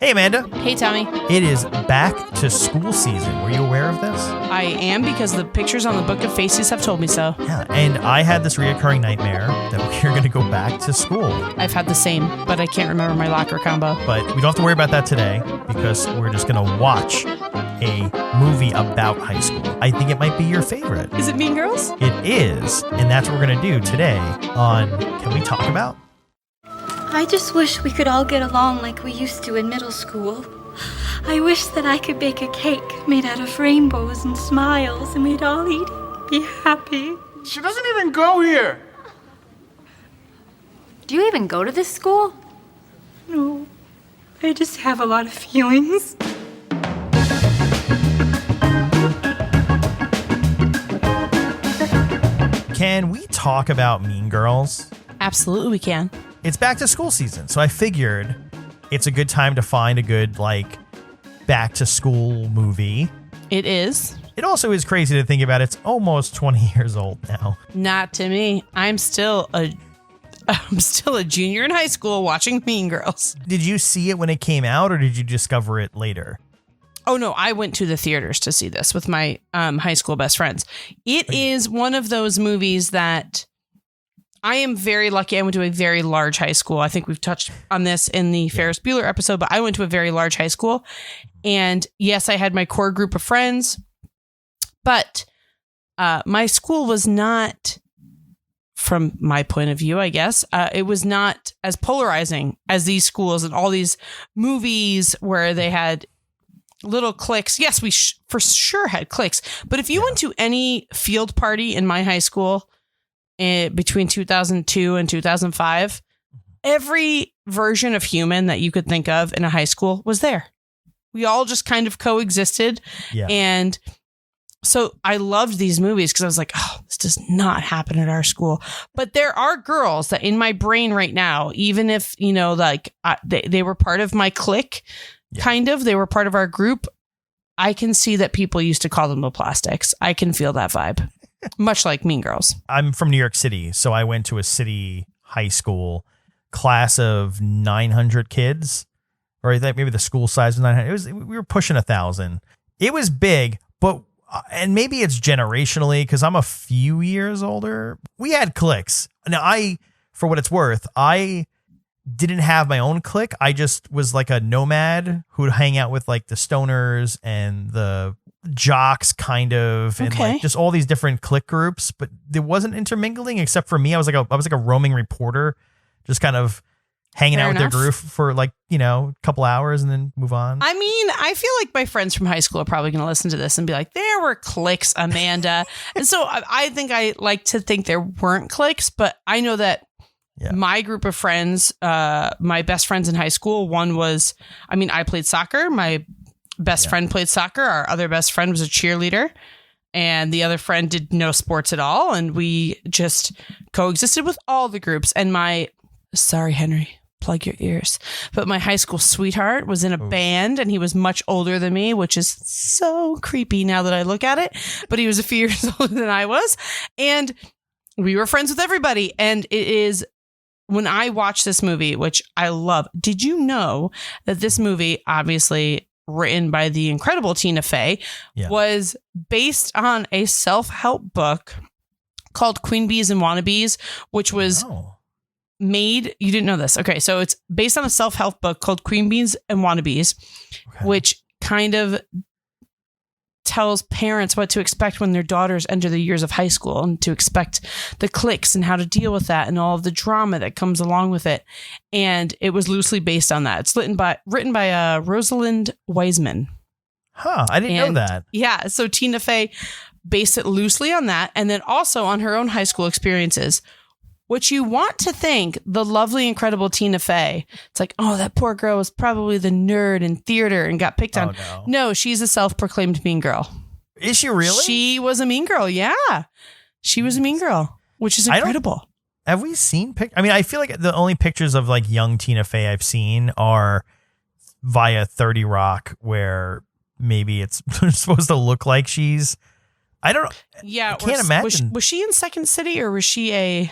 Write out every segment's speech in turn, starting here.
Hey, Amanda. Hey, Tommy. It is back to school season. Were you aware of this? I am because the pictures on the Book of Faces have told me so. Yeah, and I had this reoccurring nightmare that we're going to go back to school. I've had the same, but I can't remember my locker combo. But we don't have to worry about that today because we're just going to watch a movie about high school. I think it might be your favorite. Is it Mean Girls? It is, and that's what we're going to do today on Can We Talk About? I just wish we could all get along like we used to in middle school. I wish that I could bake a cake made out of rainbows and smiles and we'd all eat it, be happy. She doesn't even go here. Do you even go to this school? No, I just have a lot of feelings. Can we talk about Mean Girls? Absolutely, we can. It's back to school season, so I figured it's a good time to find a good, back to school movie. It is. It also is crazy to think about. It's almost 20 years old now. Not to me. I'm still a junior in high school watching Mean Girls. Did you see it when it came out, or did you discover it later? Oh, no, I went to the theaters to see this with my high school best friends. It is one of those movies that I am very lucky. I went to a very large high school. I think we've touched on this in the Ferris Bueller episode, but I went to a very large high school. And yes, I had my core group of friends, but my school was not, from my point of view, I guess, it was not as polarizing as these schools and all these movies where they had little cliques. Yes, we for sure had cliques. But if you went to any field party in my high school, between 2002 and 2005, every version of human that you could think of in a high school was there. We all just kind of coexisted. Yeah. And so I loved these movies because I was like, oh, this does not happen at our school. But there are girls that in my brain right now, even if, they were part of my clique, kind of, they were part of our group. I can see that people used to call them the plastics. I can feel that vibe. Much like Mean Girls. I'm from New York City, so I went to a city high school, class of 900 kids, or I think maybe the school size was 900. We were pushing 1,000. It was big, but and maybe it's generationally because I'm a few years older. We had cliques. Now, for what it's worth, I didn't have my own clique. I just was like a nomad who would hang out with the stoners and the jocks kind of, and just all these different clique groups, but there wasn't intermingling except for me. I was like a roaming reporter, just kind of hanging out with their group for a couple hours and then move on. I mean, I feel like my friends from high school are probably going to listen to this and be like, there were cliques, Amanda. And so I think I like to think there weren't cliques, but I know that my group of friends, my best friends in high school, one was, I played soccer. My best friend played soccer. Our other best friend was a cheerleader, and the other friend did no sports at all. And we just coexisted with all the groups. And sorry, Henry, plug your ears. But my high school sweetheart was in a band, and he was much older than me, which is so creepy now that I look at it. But he was a few years older than I was. And we were friends with everybody. And it is, when I watch this movie, which I love, did you know that this movie, obviously written by the incredible Tina Fey, was based on a self-help book called Queen Bees and Wannabes, which was made. You didn't know this. Okay. So it's based on a self-help book called Queen Bees and Wannabes, which kind of tells parents what to expect when their daughters enter the years of high school, and to expect the cliques and how to deal with that and all of the drama that comes along with it. And it was loosely based on that. It's written by Rosalind Wiseman. Huh. I didn't know that. Yeah. So Tina Fey based it loosely on that, and then also on her own high school experiences, which you want to think the lovely, incredible Tina Fey. It's like, oh, that poor girl was probably the nerd in theater and got picked on. No, she's a self-proclaimed mean girl. Is she really? She was a mean girl. Yeah. She was a mean girl, which is incredible. Have we seen I feel like the only pictures of young Tina Fey I've seen are via 30 Rock, where maybe it's supposed to look like she's, I don't know. Yeah. I can't imagine. Was she in Second City, or was she a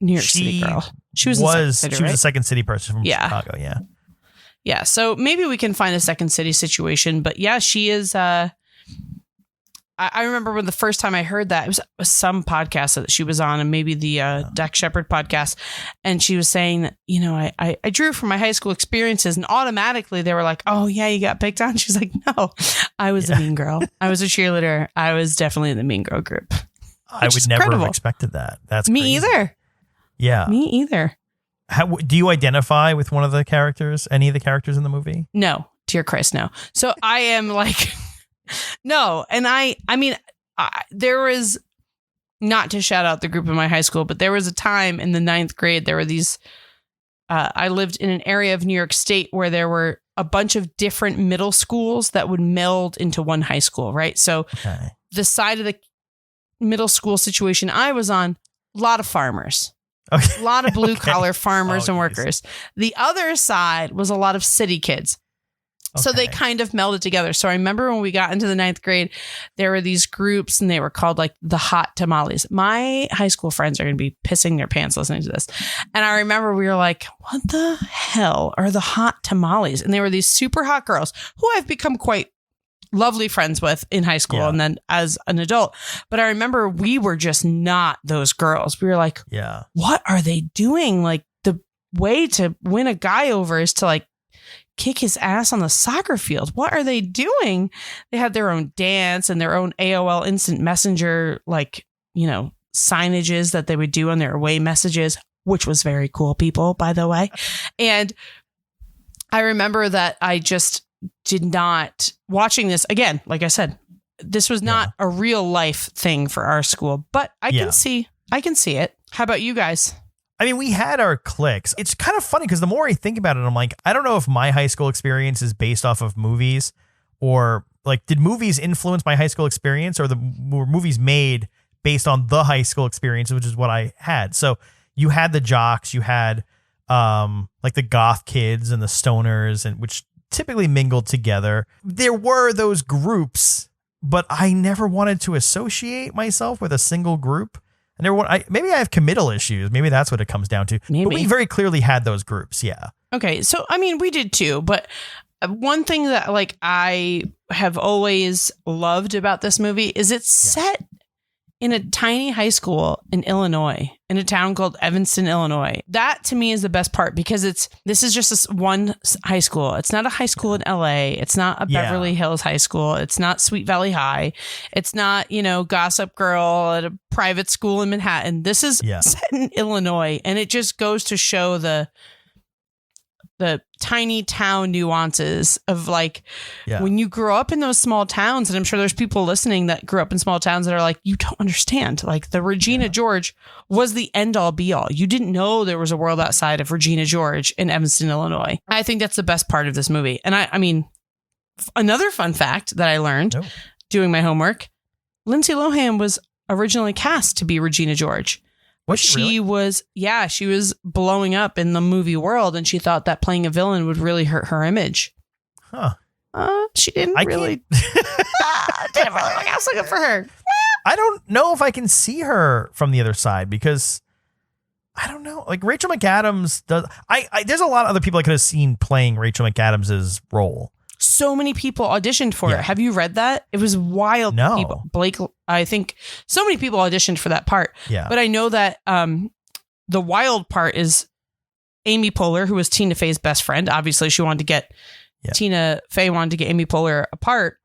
New York City girl? She was in Second City, she was a Second City person from Chicago. Yeah. Yeah, so maybe we can find a Second City situation. But yeah, she is. I remember when the first time I heard that, it was some podcast that she was on, and maybe the Dak Shepard podcast. And she was saying that, I drew from my high school experiences, and automatically they were like, oh, yeah, you got picked on. She's like, no, I was a mean girl. I was a cheerleader. I was definitely in the mean girl group. I would never have expected that. That's me crazy. Either. Yeah. Me either. How, do you identify with one of the characters, any of the characters in the movie? No. Dear Christ, no. So I am like... No, and I mean, there was, not to shout out the group in my high school, but there was a time in the 9th grade, there were these, I lived in an area of New York State where there were a bunch of different middle schools that would meld into one high school, right? So the side of the middle school situation I was on, a lot of farmers. A lot of blue collar farmers and workers. The other side was a lot of city kids. So they kind of melded together. So I remember when we got into the 9th grade, there were these groups and they were called like the Hot Tamales. My high school friends are going to be pissing their pants listening to this. And I remember we were like, what the hell are the Hot Tamales? And they were these super hot girls who I've become quite lovely friends with in high school and then as an adult. But I remember we were just not those girls. We were like, what are they doing? Like the way to win a guy over is to like kick his ass on the soccer field. What are they doing? They had their own dance and their own AOL Instant Messenger, like, signages that they would do on their away messages, which was very cool, people, by the way. And I remember that I just did not, watching this again, like I said, this was not a real life thing for our school, but I can see it. How about you guys? I mean, we had our cliques. It's kind of funny because the more I think about it, I'm like, I don't know if my high school experience is based off of movies or like, did movies influence my high school experience or were movies made based on the high school experience, which is what I had. So you had the jocks, you had like the goth kids and the stoners, and which typically mingled together. There were those groups, but I never wanted to associate myself with a single group. Maybe I have committal issues. Maybe that's what it comes down to. Maybe. But we very clearly had those groups. Yeah. Okay. So, I mean, we did too. But one thing that like I have always loved about this movie is it's set in a tiny high school in Illinois, in a town called Evanston, Illinois. That to me is the best part because this is just one high school. It's not a high school in LA. It's not a Beverly Hills high school. It's not Sweet Valley High. It's not, Gossip Girl at a private school in Manhattan. This is set in Illinois, and it just goes to show the tiny town nuances of like when you grow up in those small towns, and I'm sure there's people listening that grew up in small towns that are like, you don't understand. Like the Regina George was the end all be all. You didn't know there was a world outside of Regina George in Evanston, Illinois. I think that's the best part of this movie. And I mean, another fun fact that I learned doing my homework, Lindsay Lohan was originally cast to be Regina George. She was blowing up in the movie world, and she thought that playing a villain would really hurt her image. Huh. She didn't really. Didn't really look out so good for her. I don't know if I can see her from the other side because I don't know. Like Rachel McAdams does. There's a lot of other people I could have seen playing Rachel McAdams' role. So many people auditioned for it. Have you read that? It was wild. No. People. Blake, I think so many people auditioned for that part. Yeah. But I know that the wild part is Amy Poehler, who was Tina Fey's best friend. Obviously, she wanted to get Tina Fey wanted to get Amy Poehler apart.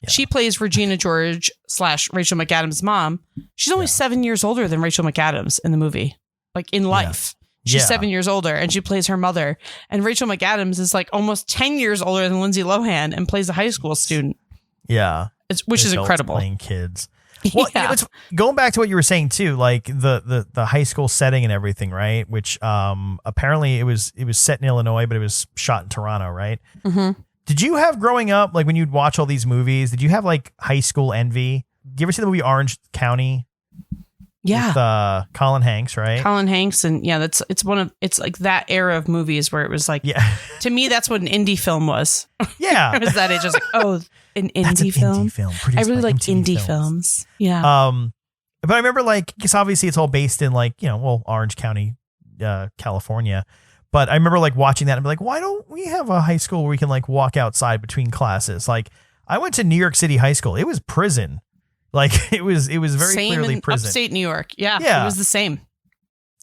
Yeah. She plays Regina George / Rachel McAdams' mom. She's only 7 years older than Rachel McAdams in the movie, like in life. She's 7 years older and she plays her mother. And Rachel McAdams is like almost 10 years older than Lindsay Lohan and plays a high school student. Yeah. Which is incredible. Playing kids. Well, going back to what you were saying too, like the high school setting and everything, right? Which apparently it was set in Illinois, but it was shot in Toronto, right? Mm-hmm. Did you have growing up, like when you'd watch all these movies, did you have like high school envy? Did you ever see the movie Orange County? Yeah. With Colin Hanks, right? Colin Hanks. And it's like that era of movies where it was like, to me, that's what an indie film was. Yeah. It was that age. I was like, oh, an indie film. I really like indie films. Yeah. But I remember like, because obviously it's all based in like, Orange County, California. But I remember like watching that and be like, why don't we have a high school where we can like walk outside between classes? Like I went to New York City high school. It was prison. Like it was very same clearly in prison. Upstate New York. Yeah. It was the same.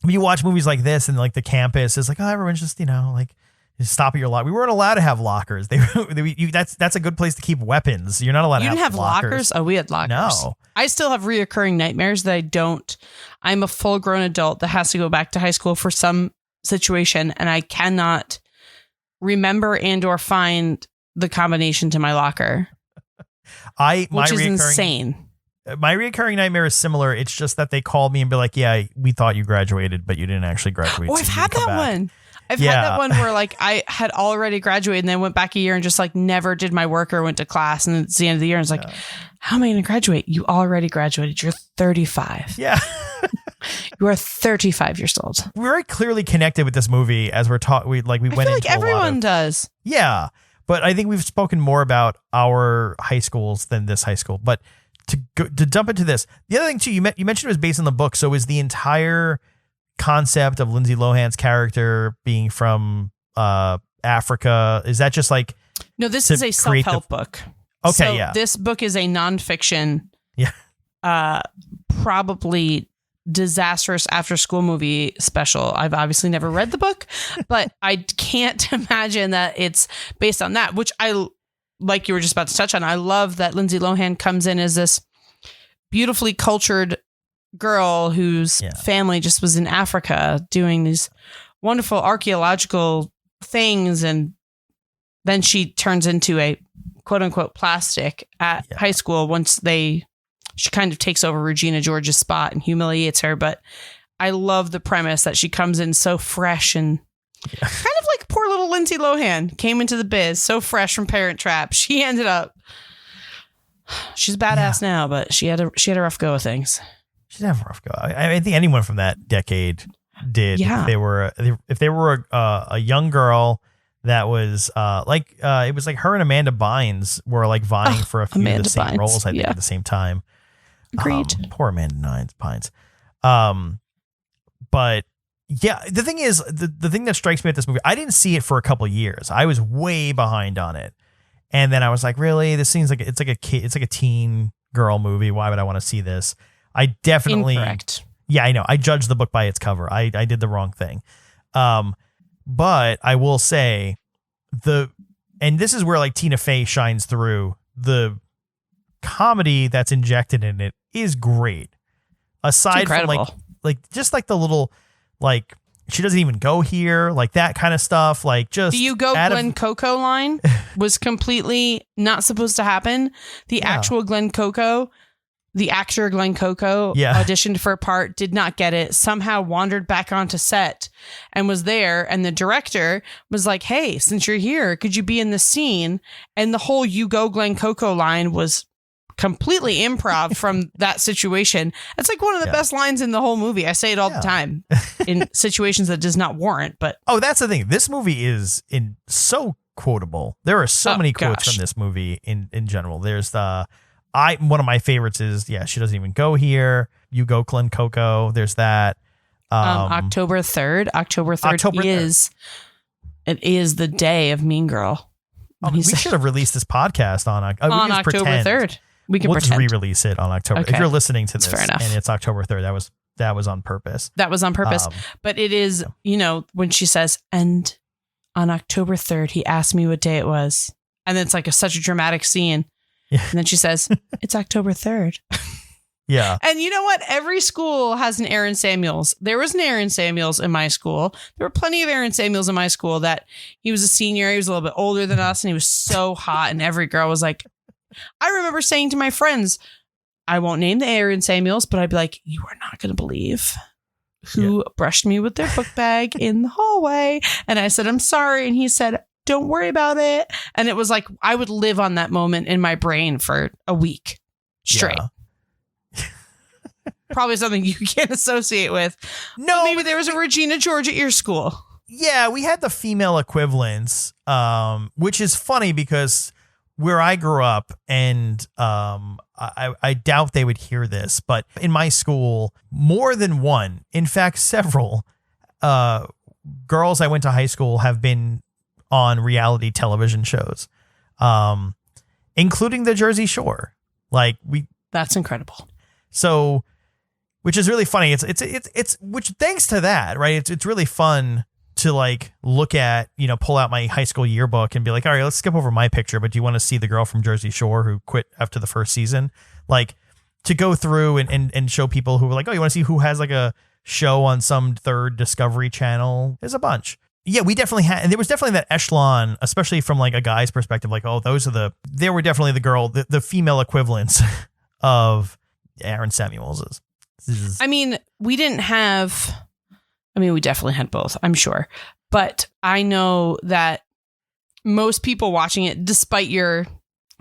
You watch movies like this and like the campus is like, oh, everyone's just, like just stop at your locker. We weren't allowed to have lockers. That's a good place to keep weapons. You're not allowed to have You didn't have lockers? Oh, we had lockers. No. I still have reoccurring nightmares that I don't. I'm a full grown adult that has to go back to high school for some situation, and I cannot remember and or find the combination to my locker. Which is insane. My reoccurring nightmare is similar. It's just that they called me and be like, yeah, we thought you graduated, but you didn't actually graduate. Oh, I've had that one. I've had that one where like I had already graduated and then went back a year and just like never did my work or went to class. And it's the end of the year. And it's like, how am I going to graduate? You already graduated. You're 35. Yeah. You are 35 years old. We're very clearly connected with this movie as we're talking. We went feel like into everyone does. Yeah. But I think we've spoken more about our high schools than this high school. But to jump into this, the other thing too, you mentioned it was based on the book. So is the entire concept of Lindsay Lohan's character being from Africa, is that just like no, this is a self-help book. Okay, so yeah. This book is a nonfiction, probably disastrous after school movie special. I've obviously never read the book, but I can't imagine that it's based on that, which I, like you were just about to touch on. I love that Lindsay Lohan comes in as this beautifully cultured girl whose family just was in Africa doing these wonderful archaeological things. And then she turns into a quote unquote plastic at high school once she kind of takes over Regina George's spot and humiliates her. But I love the premise that she comes in so fresh and kind of like poor little Lindsay Lohan came into the biz so fresh from Parent Trap. She ended up, she's badass now, but she had a rough go of things. She'd have a rough go. I think anyone from that decade did. Yeah. If they were a young girl that was it was like her and Amanda Bynes were like vying for a few of the same roles, I think, at the same time. Agreed. Poor Amanda Bynes. But yeah, the thing is, the thing that strikes me at this movie, I didn't see it for a couple of years. I was way behind on it. And then I was like, really? This seems like it's like a teen girl movie. Why would I want to see this? I definitely Incorrect. Yeah, I know. I judged the book by its cover. I did the wrong thing. But I will say and this is where like Tina Fey shines through. The comedy that's injected in it is great. Aside from like just like the little like she doesn't even go here, like that kind of stuff. Like just the "You Go Glen Coco" line was completely not supposed to happen. The actual Glen Coco. The actor Glen Coco auditioned for a part, did not get it, somehow wandered back onto set and was there. And the director was like, hey, since you're here, could you be in the scene? And the whole "You Go Glen Coco" line was completely improv from that situation. It's like one of the best lines in the whole movie. I say it all the time in situations that does not warrant. But that's the thing. This movie is so quotable. There are so many quotes from this movie in general. There's one of my favorites is, she doesn't even go here. You go Glen Coco. There's that. October 3rd. October 3rd is the day of Mean Girl. We should have released this podcast on October 3rd. We'll just re-release it on October. Okay. If you're listening to this fair enough. And it's October 3rd, that was on purpose. That was on purpose. But it is, when she says, and on October 3rd, he asked me what day it was. And then it's like such a dramatic scene. Yeah. And then she says, it's October 3rd. Yeah. And you know what? Every school has an Aaron Samuels. There was an Aaron Samuels in my school. There were plenty of Aaron Samuels in my school that he was a senior. He was a little bit older than us and he was so hot. And every girl was like, I remember saying to my friends, I won't name the Aaron Samuels, but I'd be like, you are not going to believe who brushed me with their book bag in the hallway. And I said, I'm sorry. And he said, don't worry about it. And it was like, I would live on that moment in my brain for a week straight. Yeah. Probably something you can't associate with. No, but maybe there was a Regina George at your school. Yeah, we had the female equivalents, which is funny because where I grew up, and I doubt they would hear this, but in my school, more than one, in fact, several, girls I went to high school have been on reality television shows, including the Jersey Shore. Like that's incredible. So, which is really funny. It's which thanks to that, right? It's really fun to like look at, pull out my high school yearbook and be like, all right, let's skip over my picture, but do you want to see the girl from Jersey Shore who quit after the first season? Like to go through and show people who were like, oh, you want to see who has like a show on some third Discovery Channel? There's a bunch. Yeah, we definitely had, and there was definitely that echelon, especially from like a guy's perspective, like, oh, they were definitely the female equivalents of Aaron Samuels. I mean, we definitely had both, I'm sure. But I know that most people watching it, despite your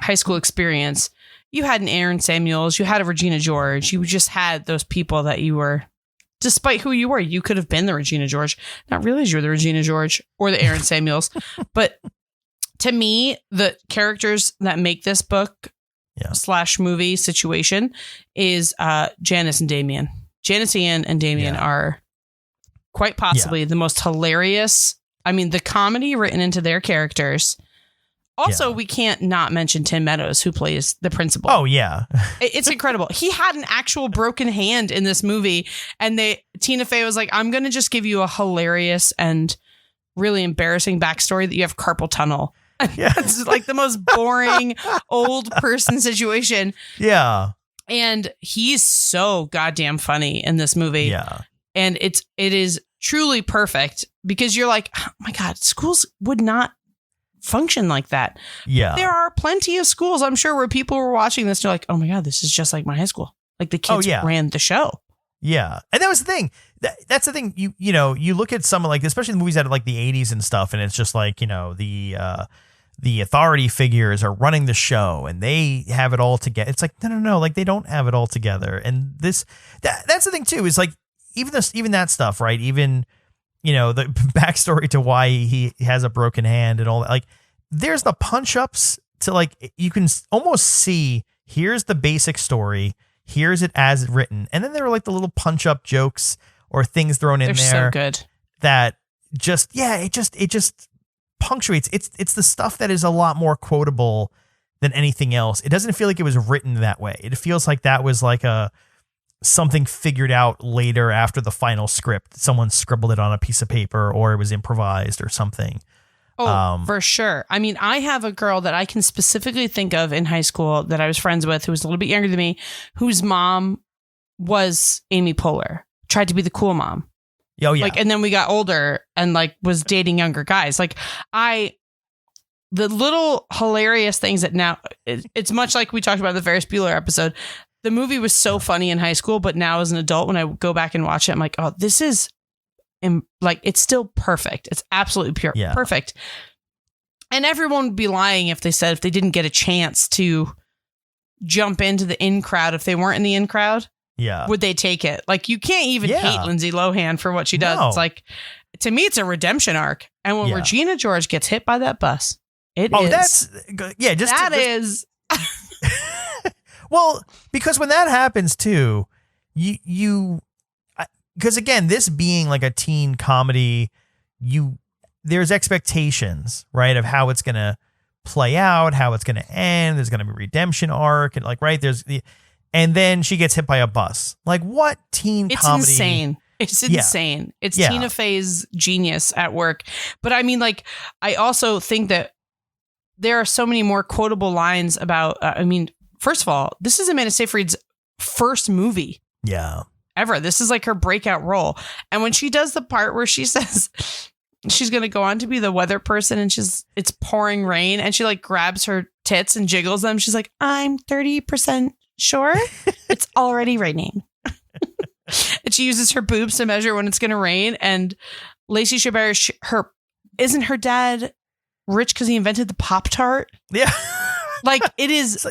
high school experience, you had an Aaron Samuels, you had a Regina George, you just had those people that you were, despite who you were, you could have been the Regina George, not realize you're the Regina George or the Aaron Samuels. But to me, the characters that make this book / movie situation is Janice and Damien. Janice Ian and Damien are quite possibly the most hilarious. I mean, the comedy written into their characters. Also, we can't not mention Tim Meadows, who plays the principal. Oh, yeah. It's incredible. He had an actual broken hand in this movie. And Tina Fey was like, I'm going to just give you a hilarious and really embarrassing backstory that you have carpal tunnel. Yeah. It's like the most boring old person situation. Yeah. And he's so goddamn funny in this movie. Yeah. And it is truly perfect because you're like, oh my God, schools would not function like that. Yeah. There are plenty of schools, I'm sure, where people were watching this. They're like, oh my God, this is just like my high school. Like the kids ran the show. Yeah. And that was the thing. That's the thing. You look at some like, especially the movies out of like the 80s and stuff, and it's just like, the authority figures are running the show and they have it all together. It's like, no, like they don't have it all together. And that's the thing too, is like, even that stuff, right? Even, the backstory to why he has a broken hand and all that. Like, there's the punch ups to like, you can almost see, here's the basic story, here's it as written. And then there are like the little punch up jokes or things thrown in there. They're so good. That just, it just punctuates. It's the stuff that is a lot more quotable than anything else. It doesn't feel like it was written that way. It feels like that was like something figured out later after the final script. Someone scribbled it on a piece of paper or it was improvised or something. Oh, for sure. I mean, I have a girl that I can specifically think of in high school that I was friends with who was a little bit younger than me, whose mom was Amy Poehler, tried to be the cool mom. Oh, yeah. Like, and then we got older and like was dating younger guys. Like the little hilarious things that now it's much like we talked about the Ferris Bueller episode. The movie was so funny in high school, but now as an adult, when I go back and watch it, I'm like, oh, this is like, it's still perfect. It's absolutely perfect. And everyone would be lying if they said, if they didn't get a chance to jump into the in crowd, if they weren't in the in crowd, would they take it? Like, you can't even hate Lindsay Lohan for what she does. No. It's like, to me, it's a redemption arc. And when Regina George gets hit by that bus, that's well, because when that happens too, because again, this being like a teen comedy, there's expectations, right, of how it's going to play out, how it's going to end. There's going to be a redemption arc, and like, right, and then she gets hit by a bus. Like, what teen comedy? It's insane. It's insane. It's Tina Fey's genius at work. But I mean, like, I also think that there are so many more quotable lines about, first of all, this is Amanda Seyfried's first movie. Yeah. Ever. This is like her breakout role. And when she does the part where she says she's going to go on to be the weather person and it's pouring rain and she like grabs her tits and jiggles them. She's like, I'm 30% sure it's already raining. And she uses her boobs to measure when it's going to rain. And Lacey Chabert, isn't her dad rich because he invented the Pop-Tart? Yeah. Like, it is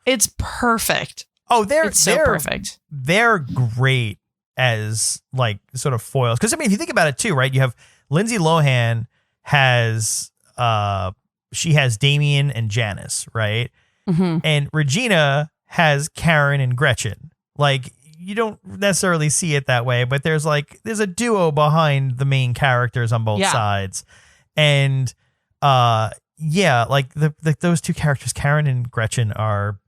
it's perfect. Oh, they're perfect. They're great as like sort of foils. Because I mean, if you think about it too, right? You have Lindsay Lohan she has Damien and Janice, right? Mm-hmm. And Regina has Karen and Gretchen. Like, you don't necessarily see it that way, but there's a duo behind the main characters on both sides. And those two characters, Karen and Gretchen, are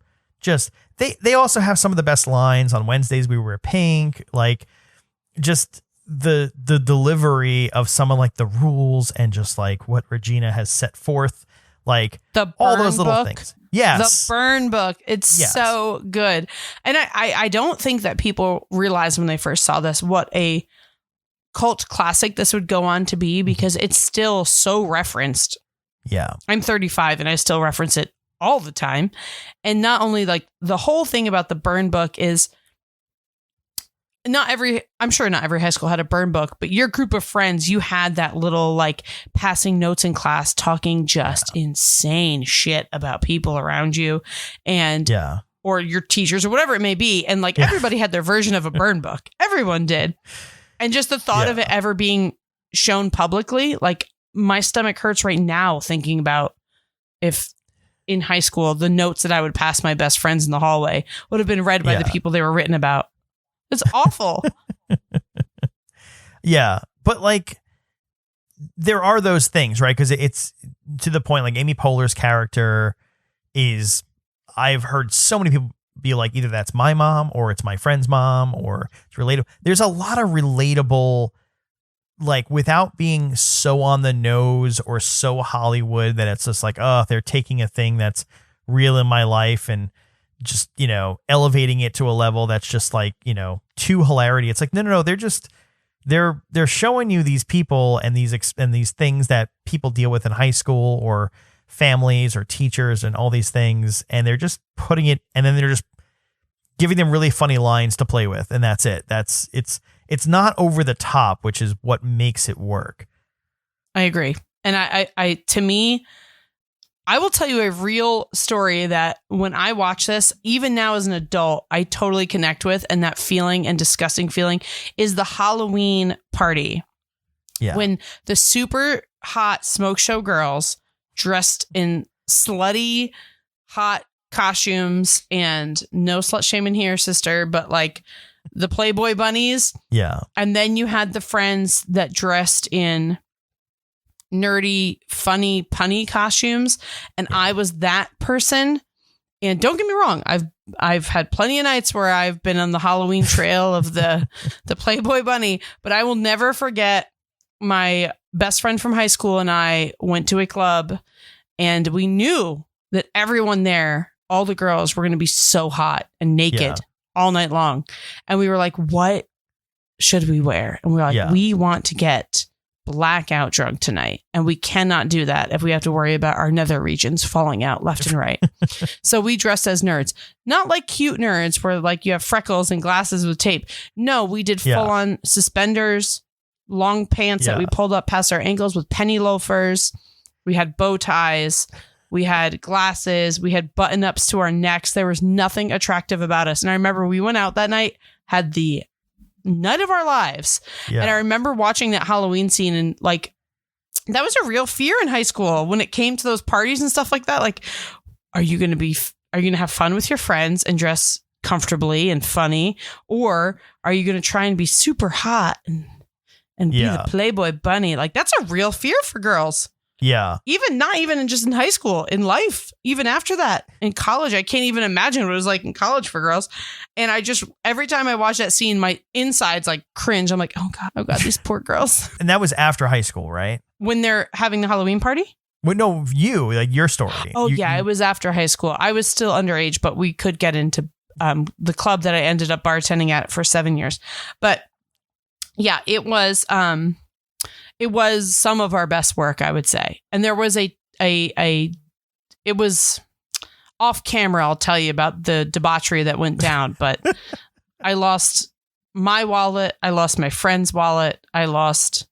just they also have some of the best lines on Wednesdays We Wear Pink, like just the delivery of some of like the rules and just like what Regina has set forth, like all those little things. Yes. The burn book. It's so good. And I don't think that people realized when they first saw this what a cult classic this would go on to be, because it's still so referenced. Yeah. I'm 35 and I still reference it all the time. And not only like the whole thing about the burn book is I'm sure not every high school had a burn book, but your group of friends, you had that little like passing notes in class, talking just insane shit about people around you and, or your teachers or whatever it may be. And like everybody had their version of a burn book. Everyone did. And just the thought of it ever being shown publicly, like my stomach hurts right now thinking about if in high school, the notes that I would pass my best friends in the hallway would have been read by the people they were written about. It's awful. Yeah. But like, there are those things, right? Because it's to the point, like Amy Poehler's character is, I've heard so many people be like, either that's my mom or it's my friend's mom or it's relatable. There's a lot of relatable, like without being so on the nose or so Hollywood that it's just like, oh, they're taking a thing that's real in my life and just, you know, elevating it to a level that's just like, you know, too hilarity. It's like, no, they're just, they're showing you these people and these things that people deal with in high school or families or teachers and all these things. And they're just putting it, and then they're just giving them really funny lines to play with. And that's it. It's not over the top, which is what makes it work. I agree. And I to me, I will tell you a real story that when I watch this, even now as an adult, I totally connect with. And that feeling and disgusting feeling is the Halloween party. Yeah. When the super hot smoke show girls dressed in slutty, hot costumes, and no slut shaming here, sister, but like the Playboy bunnies. Yeah. And then you had the friends that dressed in nerdy, funny, punny costumes. And I was that person. And don't get me wrong, I've had plenty of nights where I've been on the Halloween trail of the Playboy bunny, but I will never forget my best friend from high school and I went to a club, and we knew that everyone there, all the girls, were going to be so hot and naked all night long. And we were like, what should we wear? And we were like, we want to get blackout drunk tonight. And we cannot do that if we have to worry about our nether regions falling out left and right. So we dressed as nerds, not like cute nerds where like you have freckles and glasses with tape. No, we did full on suspenders, long pants that we pulled up past our ankles with penny loafers. We had bow ties. We had glasses. We had button ups to our necks. There was nothing attractive about us. And I remember we went out that night, had the night of our lives. Yeah. And I remember watching that Halloween scene, and like, that was a real fear in high school when it came to those parties and stuff like that. Like, are you going to have fun with your friends and dress comfortably and funny? Or are you going to try and be super hot and be the Playboy bunny? Like, that's a real fear for girls. Yeah. Not even just in high school, in life, even after that, in college. I can't even imagine what it was like in college for girls. And every time I watch that scene, my insides like cringe. I'm like, oh God, these poor girls. And that was after high school, right? When they're having the Halloween party? Well, no, your story. Oh, it was after high school. I was still underage, but we could get into the club that I ended up bartending at for 7 years. But yeah, it was some of our best work, I would say. And there was it was off camera. I'll tell you about the debauchery that went down, but I lost my wallet. I lost my friend's wallet. I lost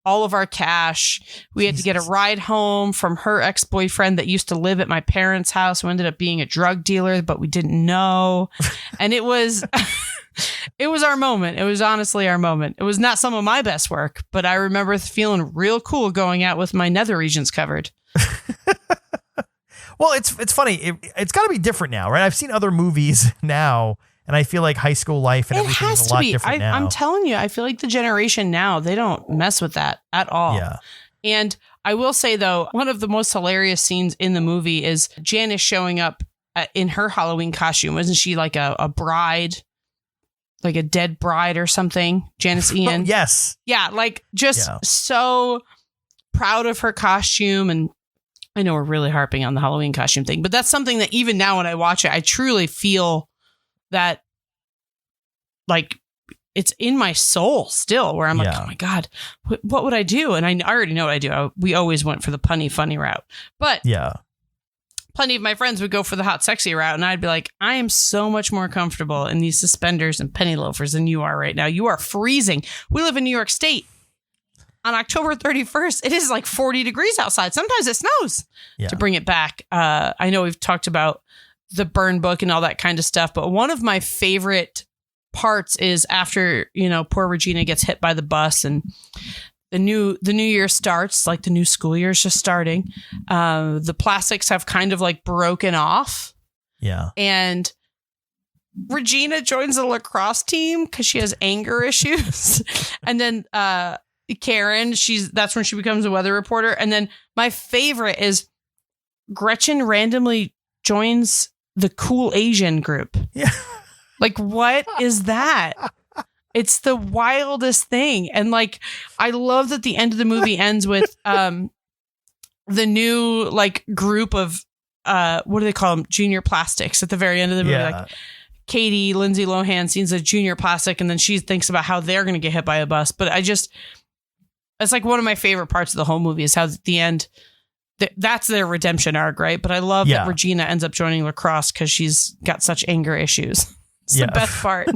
all of our cash. We had to get a ride home from her ex-boyfriend that used to live at my parents' house, who ended up being a drug dealer, but we didn't know. And it was... It was our moment. It was honestly our moment. It was not some of my best work, but I remember feeling real cool going out with my nether regions covered. Well, it's funny. It's got to be different now, right? I've seen other movies now, And I feel like high school life and everything is a lot different now. I'm telling you, I feel like the generation now, they don't mess with that at all. Yeah. And I will say, though, one of the most hilarious scenes in the movie is Janice showing up in her Halloween costume. Wasn't she like a bride, like a dead bride or something? Janice Ian. Yes. Yeah. Like just so proud of her costume. And I know we're really harping on the Halloween costume thing, but that's something that even now when I watch it, I truly feel that like it's in my soul still, where I'm like, oh my God, what would I do? And I already know what I do. We always went for the punny funny route, but plenty of my friends would go for the hot sexy route. And I'd be like, I am so much more comfortable in these suspenders and penny loafers than you are right now. You are freezing. We live in New York State. On October 31st, it is like 40 degrees outside. Sometimes it snows. To bring it back. I know we've talked about the burn book and all that kind of stuff, but one of my favorite parts is after, poor Regina gets hit by the bus and the new year starts, like the new school year is just starting. The plastics have kind of like broken off. Yeah. And Regina joins the lacrosse team because she has anger issues. And then Karen, that's when she becomes a weather reporter. And then my favorite is Gretchen randomly joins the cool Asian group. Yeah. Like, what is that? It's the wildest thing. And like, I love that the end of the movie ends with the new like group of what do they call them? Junior plastics at the very end of the movie. Like Katie, Lindsay Lohan sees a junior plastic and then she thinks about how they're going to get hit by a bus. But it's like one of my favorite parts of the whole movie is how at the end, that's their redemption arc, right? But I love that Regina ends up joining lacrosse because she's got such anger issues. It's the best part.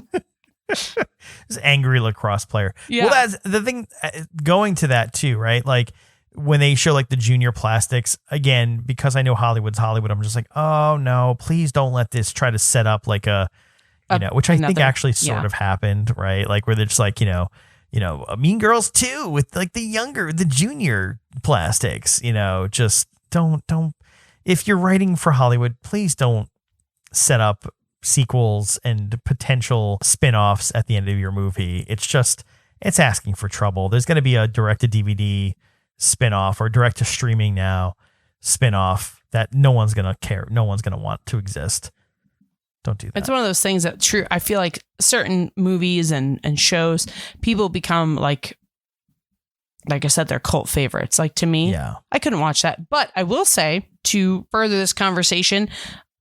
This angry lacrosse player. Yeah. Well, that's the thing going to that too, right? Like when they show like the junior plastics again, because I know Hollywood's Hollywood, I'm just like, oh no, please don't let this try to set up like which I think actually sort of happened, right? Like where they're just like, Mean Girls 2 with like the junior plastics, just don't, if you're writing for Hollywood, please don't set up sequels and potential spin-offs at the end of your movie. It's asking for trouble. There's going to be a direct-to-DVD spin-off or direct-to-streaming now spin-off that no one's going to care. No one's going to want to exist. Don't do that. It's one of those things that I feel like certain movies and shows, people become like I said, they're cult favorites. Like to me, I couldn't watch that. But I will say, to further this conversation,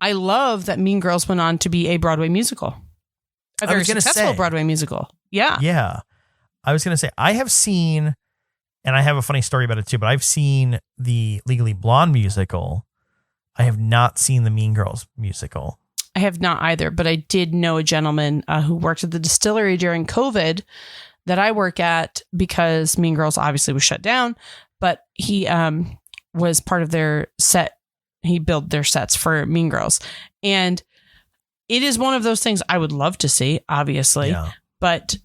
I love that Mean Girls went on to be a Broadway musical. A very successful Broadway musical. Yeah. Yeah. I was going to say, I have seen, and I have a funny story about it too, but I've seen the Legally Blonde musical. I have not seen the Mean Girls musical. I have not either, but I did know a gentleman who worked at the distillery during COVID that I work at because Mean Girls obviously was shut down, but he was part of their set. He built their sets for Mean Girls. And it is one of those things I would love to see, obviously, but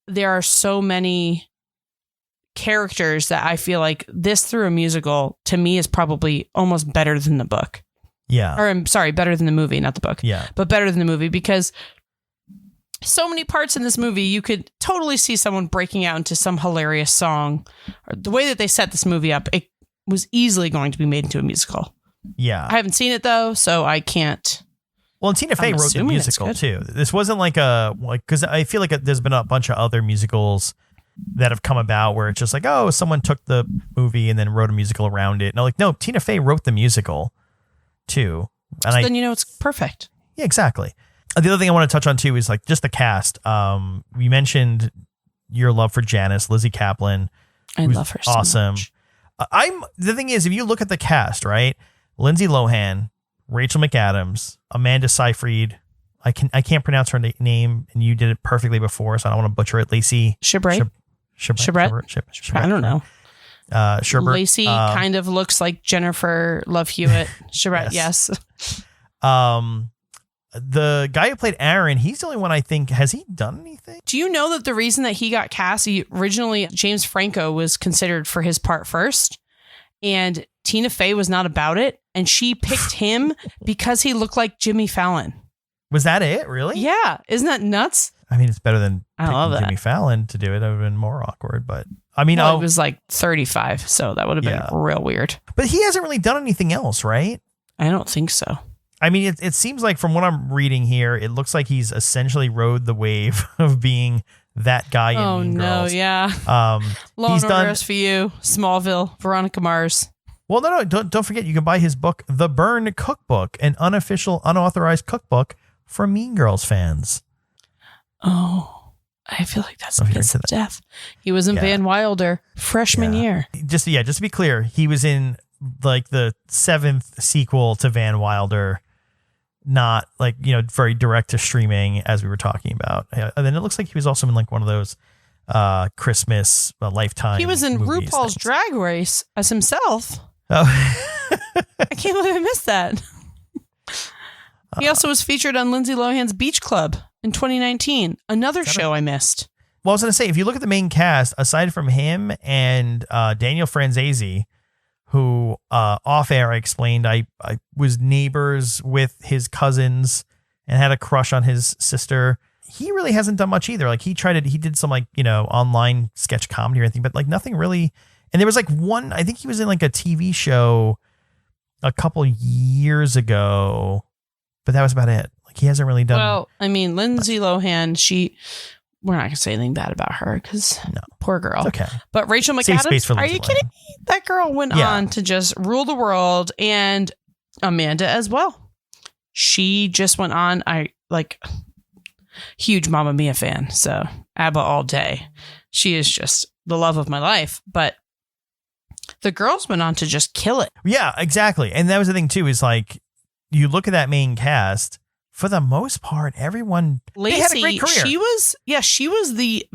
there are so many characters that I feel like this through a musical to me is probably almost better than the book. Yeah. Or I'm sorry, better than the movie, not the book. Yeah. But better than the movie because so many parts in this movie, you could totally see someone breaking out into some hilarious song. Or the way that they set this movie up, it was easily going to be made into a musical. Yeah. I haven't seen it though, so I can't. Well, and Tina Fey wrote the musical too. This wasn't because I feel like there's been a bunch of other musicals that have come about where it's just like, oh, someone took the movie and then wrote a musical around it. And no, Tina Fey wrote the musical too. And so then it's perfect. Yeah, exactly. The other thing I want to touch on too is like just the cast. You mentioned your love for Janice, Lizzie Kaplan. I love her so much. The thing is, if you look at the cast, right? Lindsay Lohan, Rachel McAdams, Amanda Seyfried. I can't pronounce her name, and you did it perfectly before, so I don't want to butcher it. Lacey Chabert. I don't know. Sherbert. Lacey kind of looks like Jennifer Love Hewitt. Chabert, yes. The guy who played Aaron, he's the only one I think. Has he done anything? Do you know that the reason that he got cast, originally James Franco was considered for his part first, and Tina Fey was not about it, and she picked him because he looked like Jimmy Fallon. Was that it? Really? Yeah. Isn't that nuts? I mean, it's better than I love picking that. Jimmy Fallon to do it. That would have been more awkward, but I mean, Well, it was like 35, so that would have been Yeah. real weird. but he hasn't really done anything else, right? I don't think so. I mean, it seems like from what I'm reading here, it looks like he's essentially rode the wave of being that guy in Mean Girls. Yeah. Law He's and done. Order SVU, Smallville, Veronica Mars. Well, no, don't forget. You can buy his book, The Burn Cookbook, an unofficial, unauthorized cookbook for Mean Girls fans. Oh, I feel like that's Oh, you're his into that. death. He was in Yeah. Van Wilder freshman year. Just to be clear, he was in like the 7th sequel to Van Wilder, not like, very direct to streaming as we were talking about. And then it looks like he was also in like one of those Christmas Lifetime. He was in movies RuPaul's things. Drag Race as himself. Oh. I can't believe I missed that. He also was featured on Lindsay Lohan's Beach Club in 2019. Another show I missed. Well, I was going to say, if you look at the main cast, aside from him and Daniel Franzese, who off air I explained I was neighbors with his cousins and had a crush on his sister. He really hasn't done much either. Like he did some like, online sketch comedy or anything, but like nothing really. And there was like one, I think he was in like a TV show a couple years ago, but that was about it. Like he hasn't really done. Well, I mean, Lindsay Lohan, we're not going to say anything bad about her because poor girl. It's okay. But Rachel Safe space McAdams, for are Lindsay you kidding me? That girl went on to just rule the world, and Amanda as well. She just went on. Huge Mamma Mia fan. So ABBA all day. She is just the love of my life. But the girls went on to just kill it. Yeah, exactly. And that was the thing too, is like, you look at that main cast, for the most part, everyone, Lacey, they had a great career. she was the,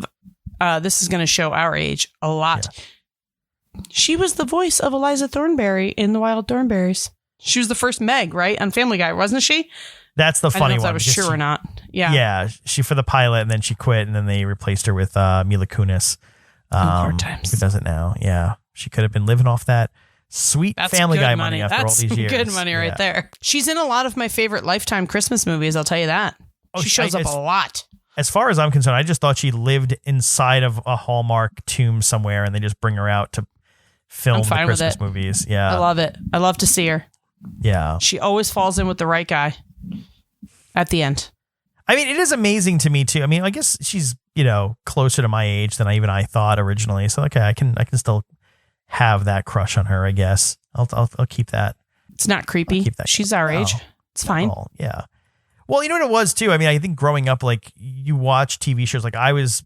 this is going to show our age a lot. Yeah. She was the voice of Eliza Thornberry in The Wild Thornberrys. She was the first Meg, right? On Family Guy, wasn't she? That's the funny I don't know if one. I was sure or not. Yeah. Yeah. She for the pilot, and then she quit, and then they replaced her with Mila Kunis. Hard times. Who does it now? Yeah. She could have been living off that sweet Family Guy money after all these years. Good money right there. She's in a lot of my favorite Lifetime Christmas movies, I'll tell you that. She shows up a lot. As far as I'm concerned, I just thought she lived inside of a Hallmark tomb somewhere, and they just bring her out to film the Christmas movies. Yeah. I love it. I love to see her. Yeah. She always falls in with the right guy at the end. I mean, it is amazing to me too. I mean, I guess she's, closer to my age than I thought originally. So okay, I can still have that crush on her, I guess. I'll keep that. It's not creepy. She's our age. It's fine. Yeah. Well, you know what it was too? I mean, I think growing up, like you watch TV shows, like I was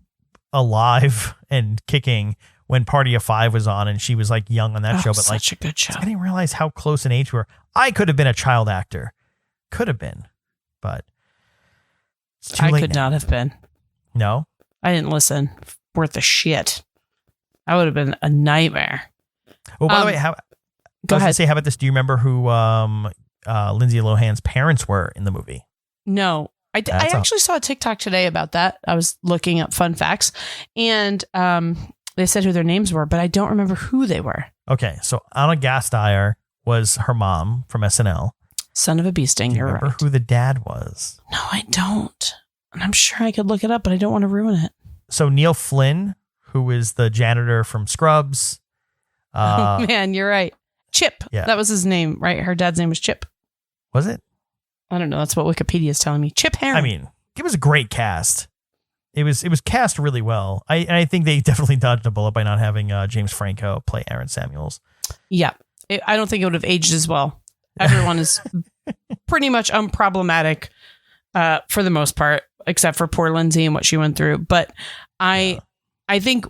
alive and kicking when Party of Five was on, and she was like young on that show, but like such a good show. I didn't realize how close in age we were. I could have been a child actor. Could have been, but it's too I late could now. not have been. No? I didn't listen. Worth a shit. That would have been a nightmare. Well, by the way, go ahead. Say, how about this? Do you remember who Lindsay Lohan's parents were in the movie? No. I actually saw a TikTok today about that. I was looking up fun facts, and they said who their names were, but I don't remember who they were. Okay, so Anna Gasteyer was her mom from SNL. Son of a bee sting, you're remember right. who the dad was? No, I don't. And I'm sure I could look it up, but I don't want to ruin it. So Neil Flynn, who is the janitor from Scrubs. Oh, man, you're right. Chip. Yeah. That was his name, right? Her dad's name was Chip. Was it? I don't know. That's what Wikipedia is telling me. Chip Heron. I mean, it was a great cast. It was cast really well. I think they definitely dodged a bullet by not having James Franco play Aaron Samuels. Yeah. I don't think it would have aged as well. Everyone is pretty much unproblematic for the most part, except for poor Lindsay and what she went through. But I think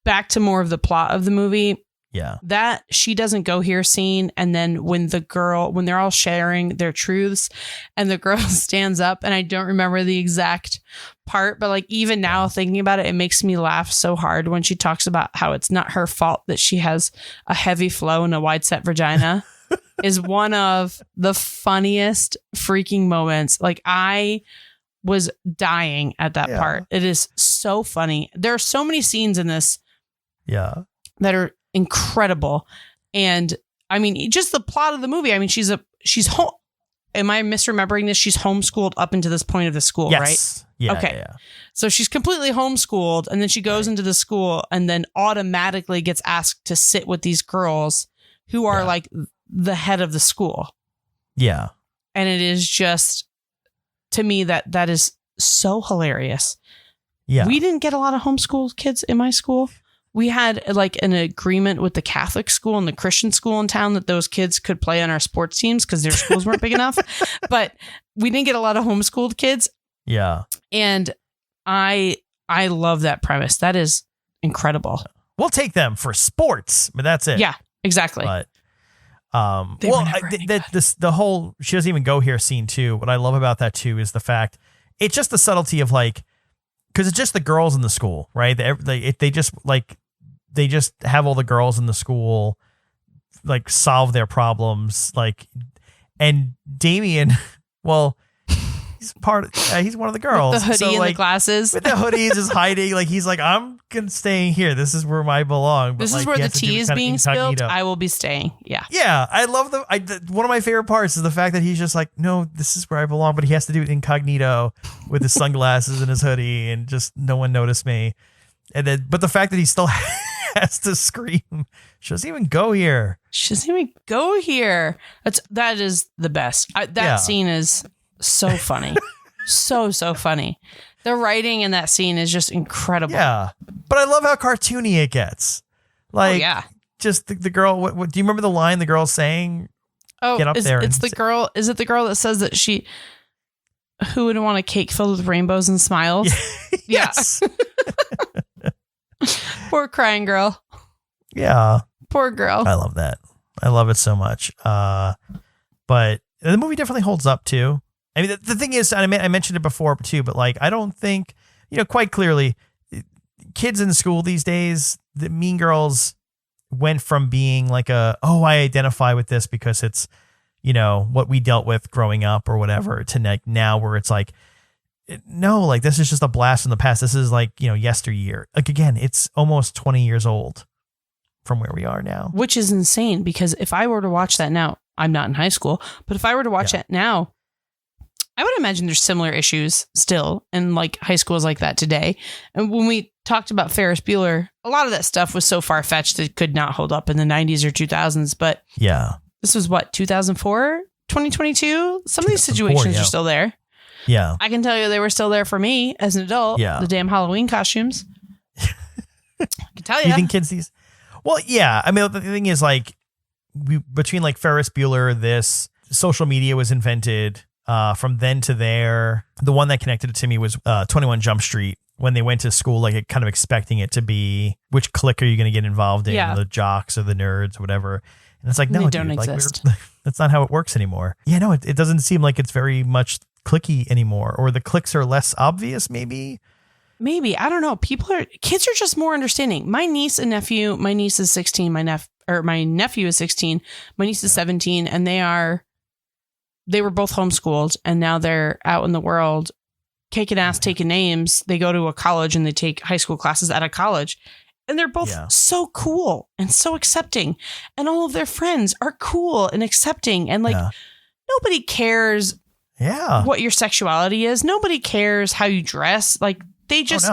back to more of the plot of the movie. Yeah. That she doesn't go here scene. And then when they're all sharing their truths and the girl stands up, and I don't remember the exact part, but like even now thinking about it, it makes me laugh so hard when she talks about how it's not her fault that she has a heavy flow and a wide set vagina is one of the funniest freaking moments. Like I was dying at that part. It is so funny. There are so many scenes in this that are incredible. And I mean, just the plot of the movie. I mean, she's am I misremembering this? She's homeschooled up into this point of the school, right? Yes. Yeah. Okay. Yeah. So she's completely homeschooled, and then she goes into the school and then automatically gets asked to sit with these girls who are like the head of the school. Yeah. And it is just, to me, that is so hilarious. Yeah. We didn't get a lot of homeschooled kids in my school. We had like an agreement with the Catholic school and the Christian school in town that those kids could play on our sports teams because their schools weren't big enough. But we didn't get a lot of homeschooled kids. Yeah. And I love that premise. That is incredible. We'll take them for sports, but that's it. Yeah, exactly. But The whole she doesn't even go here scene too. What I love about that too is the fact it's just the subtlety of like, because it's just the girls in the school, right? They just have all the girls in the school like solve their problems, like, and Damien, well, he's one of the girls. With the hoodie so, and like, the glasses. with the hoodies is hiding. Like he's like, I'm staying here. This is where I belong. But, This like, is where he the has to do tea it is kinda being spilled. incognito. I will be staying. Yeah. Yeah, I love one of my favorite parts is the fact that he's just like, no, this is where I belong, but he has to do it incognito with his sunglasses and his hoodie, and just no one noticed me. And then, but the fact that he still has to scream, she doesn't even go here. She doesn't even go here. That is the best. That scene is so funny. so funny. The writing in that scene is just incredible. Yeah, but I love how cartoony it gets. Like, just the girl. What do you remember the line the girl's saying? Oh, get up there. It's the girl. Is it the girl that says that who would want a cake filled with rainbows and smiles? Yes. Poor crying girl. Yeah. Poor girl. I love that. I love it so much. But the movie definitely holds up too. I mean, the thing is, I mentioned it before too, but like, I don't think, quite clearly, kids in school these days, the Mean Girls went from being like I identify with this because it's, what we dealt with growing up or whatever, to like now where it's like, no, like this is just a blast from the past. This is like, yesteryear. Like, again, it's almost 20 years old from where we are now. Which is insane, because if I were to watch that now, I'm not in high school, but if I were to watch that now, I would imagine there's similar issues still in like high schools like that today. And when we talked about Ferris Bueller, a lot of that stuff was so far-fetched it could not hold up in the 90s or 2000s. But yeah, this was what, 2004, 2022? Some of these situations are still there. Yeah. I can tell you they were still there for me as an adult. Yeah. The damn Halloween costumes. I can tell you. You think kids these? Well, yeah. I mean, the thing is, like, between like Ferris Bueller, this social media was invented. From then to there, the one that connected it to me was 21 Jump Street, when they went to school, like kind of expecting it to be, which clique are you going to get involved in? Yeah. The jocks or the nerds or whatever. And it's like, no, they don't dude, exist. Like, that's not how it works anymore. Yeah, no, it doesn't seem like it's very much cliquey anymore, or the cliques are less obvious, maybe. Maybe. I don't know. Kids are just more understanding. My niece and nephew, my niece is 16, my nephew is 16, my niece is 17, and they were both homeschooled, and now they're out in the world kicking ass, taking names. They go to a college and they take high school classes at a college, and they're both so cool and so accepting, and all of their friends are cool and accepting, and like nobody cares what your sexuality is. Nobody cares how you dress. Like they just,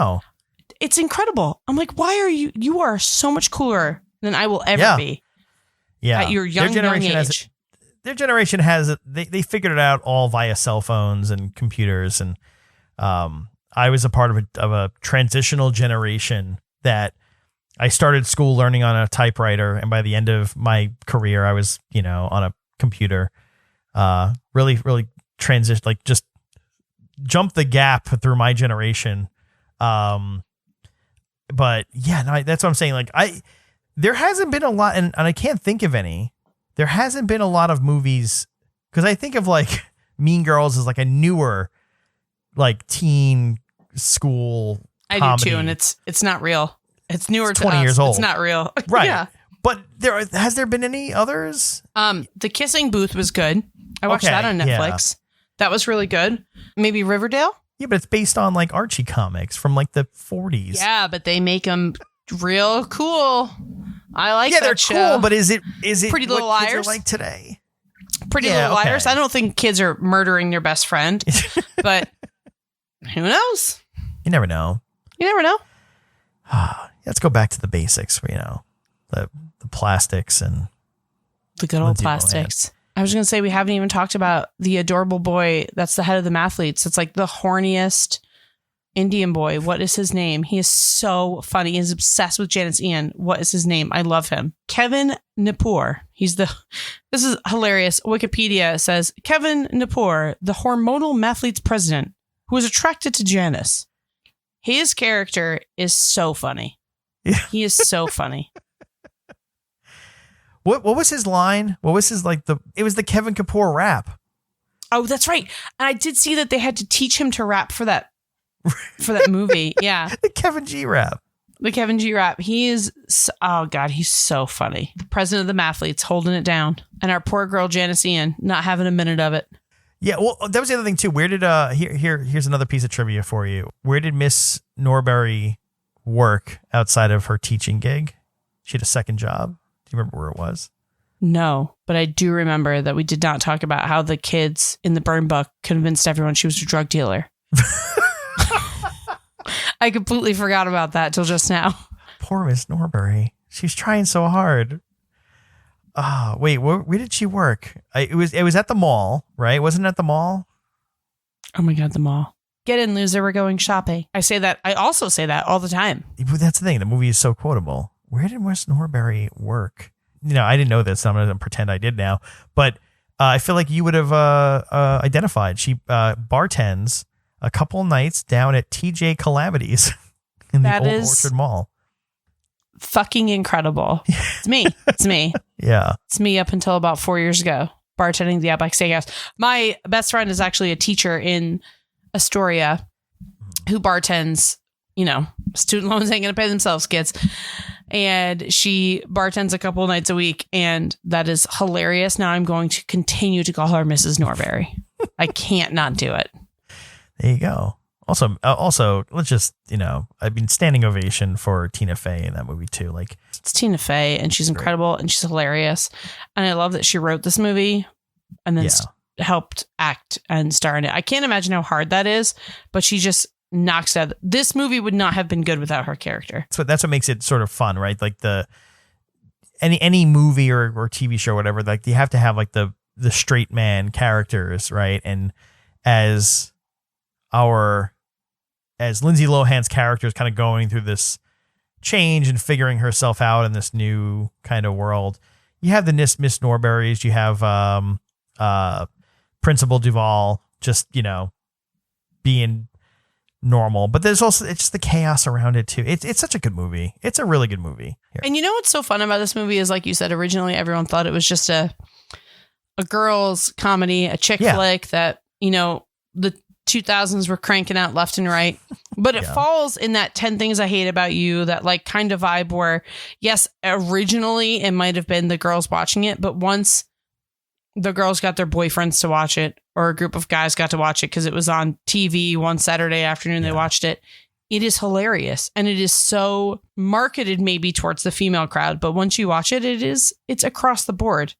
it's incredible. I'm like, why are you are so much cooler than I will ever be at your young age. Their generation has they figured it out all via cell phones and computers, and I was a part of a transitional generation that I started school learning on a typewriter, and by the end of my career, I was on a computer. Really transition, like just jump the gap through my generation. But yeah, no, that's what I'm saying. Like there hasn't been a lot, and I can't think of any. There hasn't been a lot of movies, because I think of like Mean Girls as like a newer, like teen school comedy. I do too, and it's not real. It's newer to 20 us. years old. It's not real. Right. Yeah. But has there been any others? The Kissing Booth was good. I watched that on Netflix. That was really good. Maybe Riverdale? Yeah, but it's based on like Archie comics from like the 40s. Yeah, but they make them real cool. I like that show. they're cool, but is it Pretty Little what kids Liars? are like today? Pretty Little Liars. I don't think kids are murdering their best friend, but who knows? You never know. You never know. Let's go back to the basics. The plastics and the good old Lindsay plastics. Lohan. I was going to say, we haven't even talked about the adorable boy that's the head of the Mathletes. It's like the horniest Indian boy. What is his name? He is so funny. He's obsessed with Janice Ian. What is his name? I love him. Kevin Napur. This is hilarious. Wikipedia says Kevin Napur, the hormonal Mathletes president who was attracted to Janice. His character is so funny. Yeah. He is so funny. What was his line? What was his it was the Kevin Kapoor rap. Oh, that's right. And I did see that they had to teach him to rap for that movie. Yeah. The Kevin G rap. The Kevin G rap. He is, oh God, he's so funny. President of the Mathletes, holding it down. And our poor girl, Janice Ian, not having a minute of it. Yeah, well, that was the other thing too. Where did here's another piece of trivia for you. Where did Miss Norbury work outside of her teaching gig? She had a second job. Do you remember where it was? No, but I do remember that we did not talk about how the kids in the burn book convinced everyone she was a drug dealer. I completely forgot about that till just now. Poor Miss Norbury. She's trying so hard. Wait, where did she work? It was at the mall, right? Wasn't it at the mall? Oh my God, the mall. Get in, loser. We're going shopping. I also say that all the time. But that's the thing. The movie is so quotable. Where did Miss Norbury work? I didn't know this. So I'm going to pretend I did now. But I feel like you would have identified. She bartends a couple nights down at TJ Calamities in the Old Orchard Mall. Fucking incredible. It's me. It's me. Yeah. It's me up until about 4 years ago, bartending the Outback Steakhouse. My best friend is actually a teacher in Astoria who bartends, student loans ain't going to pay themselves, kids. And she bartends a couple nights a week, and that is hilarious. Now I'm going to continue to call her Mrs. Norbury. I can't not do it. There you go. Also, let's just, standing ovation for Tina Fey in that movie too. Like, it's Tina Fey, and she's incredible, and she's hilarious. And I love that she wrote this movie and then helped act and star in it. I can't imagine how hard that is, but she just knocks out. This movie would not have been good without her character. That's what makes it sort of fun, right? Like any movie or TV show or whatever, like you have to have like the straight man characters, right? And as Lindsay Lohan's character is kind of going through this change and figuring herself out in this new kind of world, you have the Miss Norburys, you have Principal Duval just, being normal. But there's also, it's just the chaos around it too. It's such a good movie. It's a really good movie. Here. And what's so fun about this movie is, like you said, originally everyone thought it was just a girls comedy, a chick flick that, the 2000s were cranking out left and right, but it falls in that 10 Things I Hate About You, that like kind of vibe where, yes, originally it might have been the girls watching it, but once the girls got their boyfriends to watch it, or a group of guys got to watch it because it was on TV one Saturday afternoon, they watched it. It is hilarious, and it is so marketed maybe towards the female crowd, but once you watch it, it's across the board.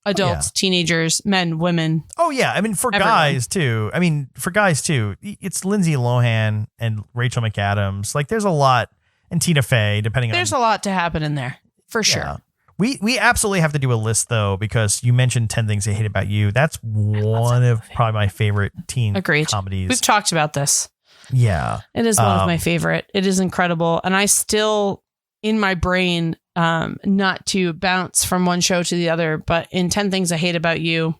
Adults, teenagers, men, women. Oh, yeah. I mean, for guys, too. It's Lindsay Lohan and Rachel McAdams. Like, there's a lot. And Tina Fey, There's a lot to happen in there, for sure. We absolutely have to do a list, though, because you mentioned 10 Things I Hate About You. That's one of probably my favorite teen comedies. We've talked about this. Yeah. It is one of my favorite. It is incredible. And I still, in my brain, not to bounce from one show to the other, but in 10 Things I Hate About You,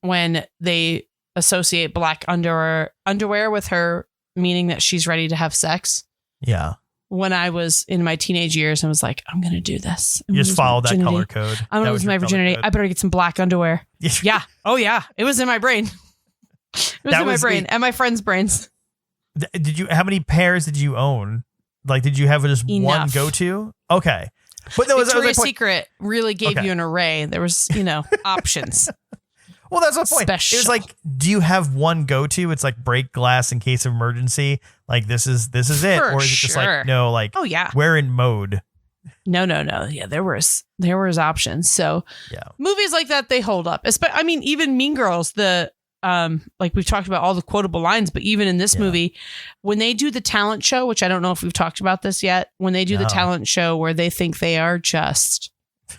when they associate black underwear with her, meaning that she's ready to have sex. Yeah. When I was in my teenage years, I was like, I'm going to do this. You just follow that color code. I'm going to lose my virginity. I better get some black underwear. Yeah. Oh, yeah. It was in my brain. It was in my brain and my friends' brains. How many pairs did you own? Like, did you have just one go-to? Okay. But that was Victoria's Secret really gave you an array. There was, options. Well, that's the point. Special. It was like, do you have one go-to? It's like break glass in case of emergency. Like, this is it. For or is it just like, no, like, oh, yeah. we're in mode. No. Yeah, there was options. So movies like that, they hold up. I mean, even Mean Girls, the like we've talked about all the quotable lines, but even in this movie, when they do the talent show, which I don't know if we've talked about this yet, when they do the talent show where they think they are just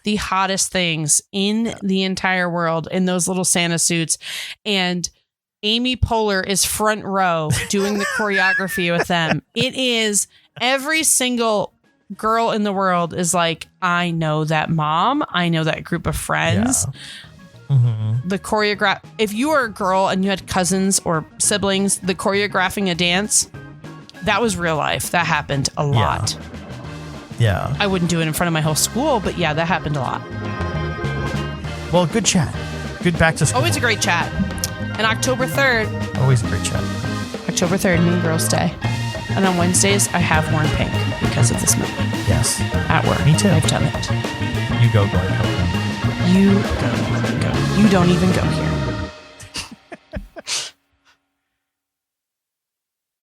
the hottest things in the entire world in those little Santa suits, and Amy Poehler is front row doing the choreography with them. It is every single girl in the world is like, I know that mom. I know that group of friends. Yeah. Mm-hmm. The choreograph. If you were a girl and you had cousins or siblings, the choreographing a dance, that was real life. That happened a lot. Yeah. I wouldn't do it in front of my whole school, but yeah, that happened a lot. Well, good chat. Good back to school. Always a great chat. And October 3rd. Always a great chat. October 3rd, Mean Girls Day. And on Wednesdays, I have worn pink because of this movie. Yes. At work. Me too. I've done it. You go, Glenn. You go. You don't even go here.